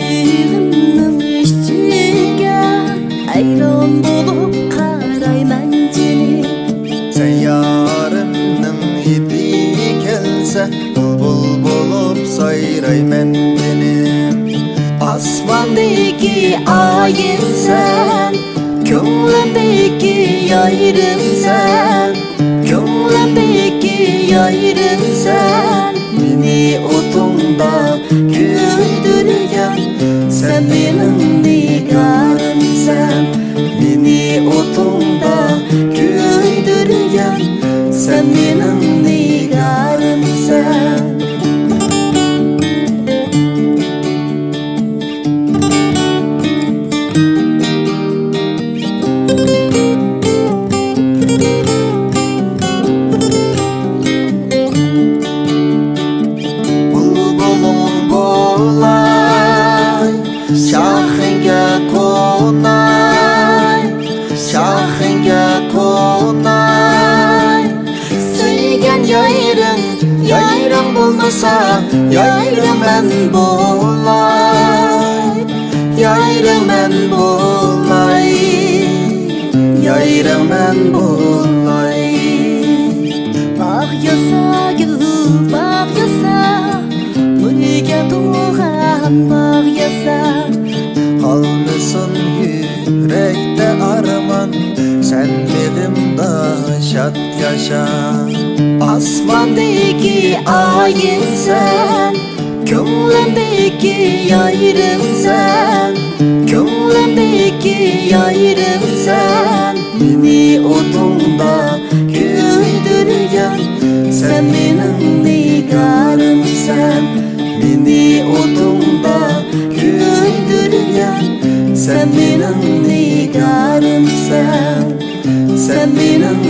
Yüreğimnin içine hayron bulup karayman seni. Sen yarımның ipi kelse bulbul bulup sayrayman denim. Asmandaki ayın sen, könglimdeki yayrın sen, könglimdeki yayrın sen. Meni otunda güldürgen, sen benim nigarımsan. Meni otunda güldürgen, sen benim nigarımsan. Şahınga konay, şahınga konay. Söygen yayrın, yayrın bulmasa yayrın ben bolay. Yayrın ben bolay, yayrın ben bolay. Bak yasa gül, bak yasa, buraya doğan bak yasa. Kalmışsın yürekte arman, sen benim şat yaşa. Asmandaki ayın sen, könglimdeki yayrın sen, könglimdeki yayrın sen. Meni otunda güldürgen, sen benim nigarımsan. Meni otunda güldürgen, sen benim nigarımsan. Sen benim